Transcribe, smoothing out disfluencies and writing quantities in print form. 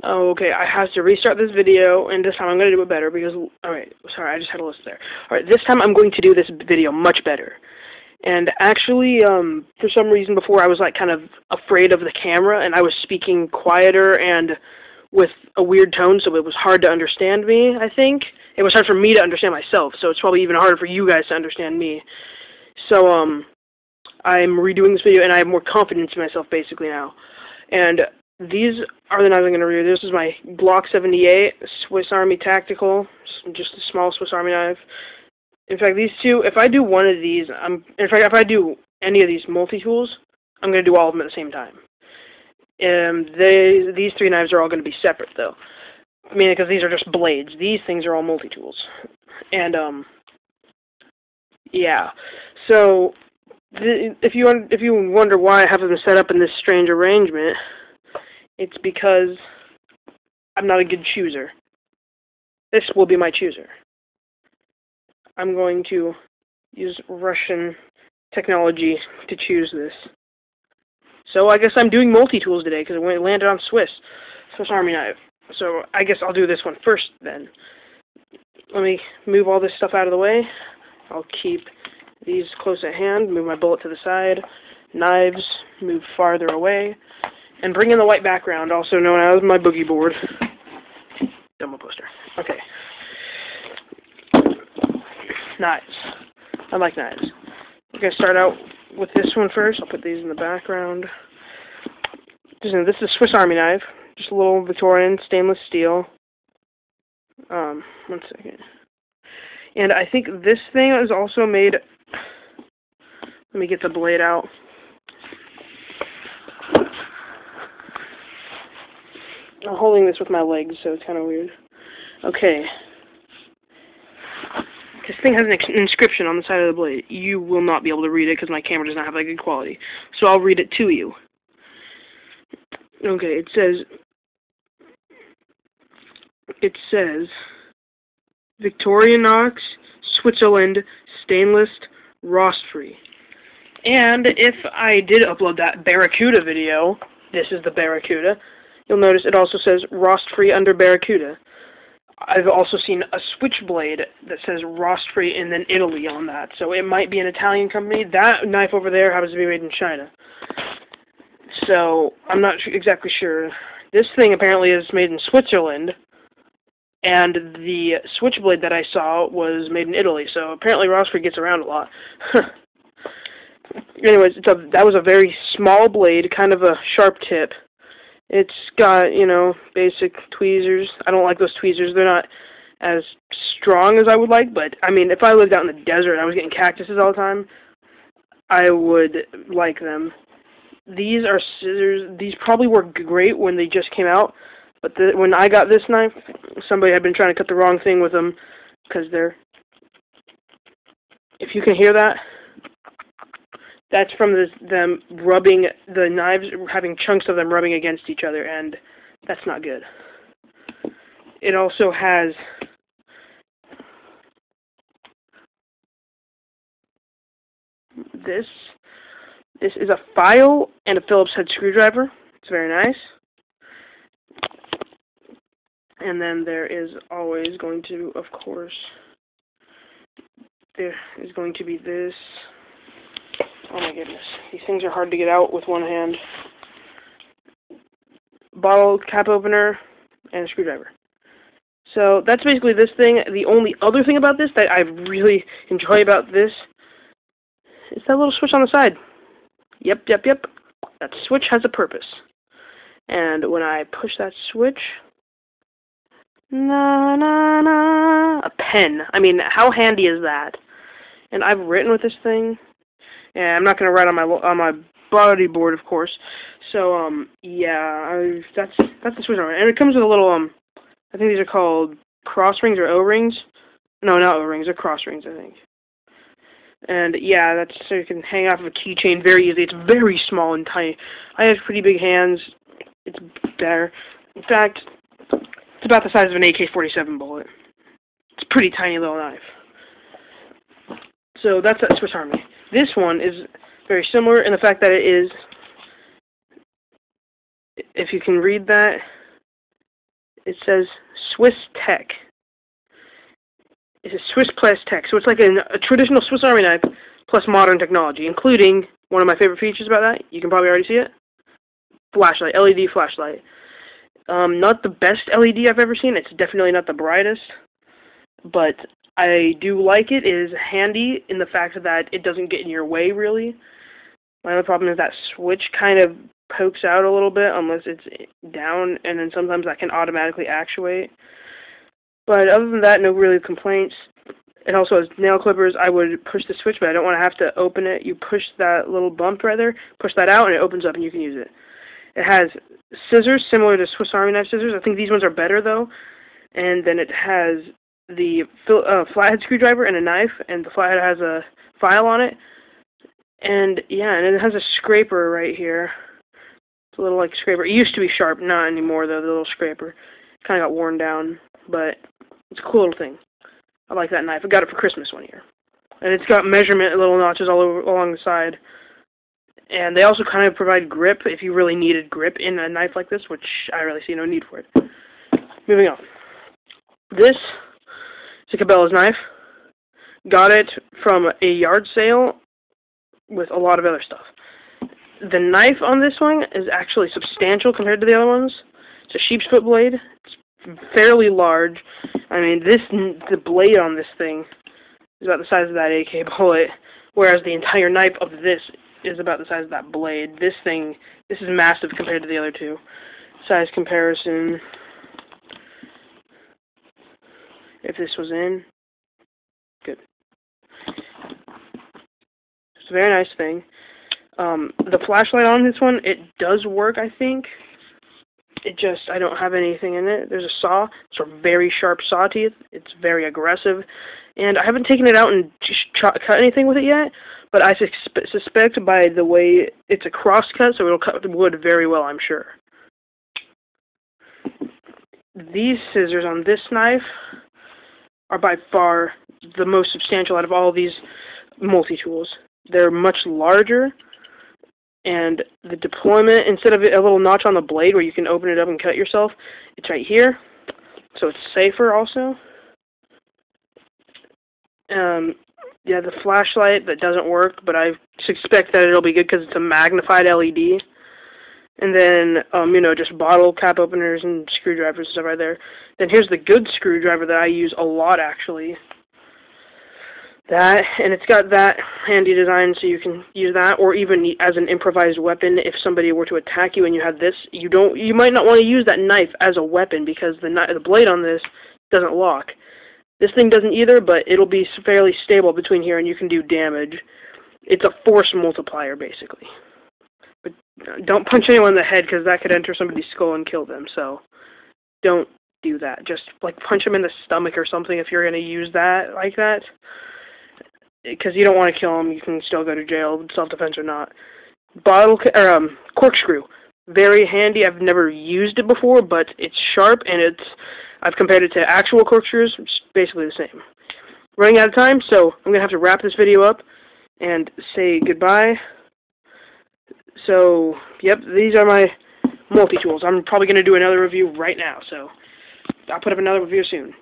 Oh, okay, I have to restart this video, and this time I'm going to do it better because, alright, sorry, I just had a list there. Alright, this time I'm going to do this video much better. And actually, for some reason before I was like kind of afraid of the camera, and I was speaking quieter and with a weird tone, so it was hard to understand me, I think. It was hard for me to understand myself, so it's probably even harder for you guys to understand me. So, I'm redoing this video, and I have more confidence in myself, basically, now. And these are the knives I'm going to review. This is my Glock 78 Swiss Army Tactical, just a small Swiss Army knife. In fact, these two, if I do one of these, in fact, if I do any of these multi-tools, I'm going to do all of them at the same time. These three knives are all going to be separate, though. I mean, because these are just blades. These things are all multi-tools. And, yeah. So, if you wonder why I have them set up in this strange arrangement, it's because I'm not a good chooser. This will be my chooser. I'm going to use Russian technology to choose this. So I guess I'm doing multi-tools today because it landed on Swiss Army knife. So I guess I'll do this one first then. Let me move all this stuff out of the way. I'll keep these close at hand, move my bullet to the side, knives move farther away, and bring in the white background, also known as my boogie board. Demo poster. Okay. Knives. I like knives. We're going to start out with this one first. I'll put these in the background. This is a Swiss Army knife. Just a little Victorian stainless steel. 1 second. And I think this thing is also made... Let me get the blade out. I'm holding this with my legs, so it's kind of weird. Okay. This thing has an inscription on the side of the blade. You will not be able to read it because my camera does not have that good quality. So I'll read it to you. Okay, it says, Victorinox, Switzerland, stainless, rust-free. And if I did upload that Barracuda video, this is the Barracuda, you'll notice it also says rust-free under Barracuda. I've also seen a switchblade that says rust-free and then Italy on that. So it might be an Italian company. That knife over there happens to be made in China. So I'm not exactly sure. This thing apparently is made in Switzerland. And the switchblade that I saw was made in Italy. So apparently rust-free gets around a lot. Anyways, that was a very small blade, kind of a sharp tip. It's got, you know, basic tweezers. I don't like those tweezers. They're not as strong as I would like, but, I mean, if I lived out in the desert and I was getting cactuses all the time, I would like them. These are scissors. These probably work great when they just came out, but when I got this knife, somebody had been trying to cut the wrong thing with them, because they're... If you can hear that... That's from them rubbing, the knives having chunks of them rubbing against each other, and that's not good. It also has this. This is a file and a Phillips head screwdriver. It's very nice. And then there is always going to, of course, there is going to be this. Oh my goodness, these things are hard to get out with one hand. Bottle cap opener and a screwdriver. So that's basically this thing. The only other thing about this that I really enjoy about this is that little switch on the side. Yep. That switch has a purpose. And when I push that switch, a pen. I mean, how handy is that? And I've written with this thing. And I'm not gonna write on my body board, of course. So yeah, that's the switch on it. And it comes with a little I think these are called cross rings or O-rings. No, not O-rings. They're cross rings, I think. And yeah, that's so you can hang off of a keychain very easily. It's very small and tiny. I have pretty big hands. It's better. In fact, it's about the size of an AK-47 bullet. It's a pretty tiny little knife. So that's that Swiss Army. This one is very similar in the fact that it is, if you can read that, it says Swiss Tech. It's a Swiss Plus Tech, so it's like a traditional Swiss Army knife plus modern technology, including one of my favorite features about that. You can probably already see it. Flashlight, LED flashlight. Not the best LED I've ever seen. It's definitely not the brightest, but I do like it. It is handy in the fact that it doesn't get in your way, really. My other problem is that switch kind of pokes out a little bit unless it's down, and then sometimes that can automatically actuate. But other than that, no really complaints. It also has nail clippers. I would push the switch, but I don't want to have to open it. You push that little bump right there, push that out, and it opens up, and you can use it. It has scissors similar to Swiss Army knife scissors. I think these ones are better, though. And then it has the flathead screwdriver and a knife, and the flathead has a file on it. And, yeah, and it has a scraper right here. It's a little, like, scraper. It used to be sharp, not anymore, though, the little scraper. Kind of got worn down, but it's a cool little thing. I like that knife. I got it for Christmas one year. And it's got measurement little notches all over along the side. And they also kind of provide grip if you really needed grip in a knife like this, which I really see no need for it. Moving on. This is a Cabela's knife. Got it from a yard sale with a lot of other stuff. The knife on this one is actually substantial compared to the other ones. It's a sheep's foot blade. It's fairly large. I mean, the blade on this thing is about the size of that AK bullet, whereas the entire knife of this is about the size of that blade. This is massive compared to the other two. Size comparison. If this was in, good. It's a very nice thing. The flashlight on this one, it does work, I think. I don't have anything in it. There's a saw. It's a very sharp saw teeth. It's very aggressive. And I haven't taken it out and cut anything with it yet, but I suspect by the way it's a cross cut, so it'll cut the wood very well, I'm sure. These scissors on this knife are by far the most substantial out of all these multi-tools. They're much larger, and the deployment, instead of a little notch on the blade where you can open it up and cut yourself, it's right here, so it's safer also. Yeah, the flashlight, that doesn't work, but I suspect that it'll be good because it's a magnified LED. And then, just bottle cap openers and screwdrivers and stuff right there. Then here's the good screwdriver that I use a lot, actually. That, and it's got that handy design so you can use that, or even as an improvised weapon if somebody were to attack you and you have this. You might not want to use that knife as a weapon because the blade on this doesn't lock. This thing doesn't either, but it'll be fairly stable between here and you can do damage. It's a force multiplier, basically. But don't punch anyone in the head because that could enter somebody's skull and kill them, so don't do that. Just, punch them in the stomach or something if you're going to use that like that. Because you don't want to kill them. You can still go to jail, self-defense or not. Corkscrew. Very handy. I've never used it before, but it's sharp, and I've compared it to actual corkscrews. It's basically the same. Running out of time, so I'm going to have to wrap this video up and say goodbye. So, yep, these are my multi-tools. I'm probably going to do another review right now, so I'll put up another review soon.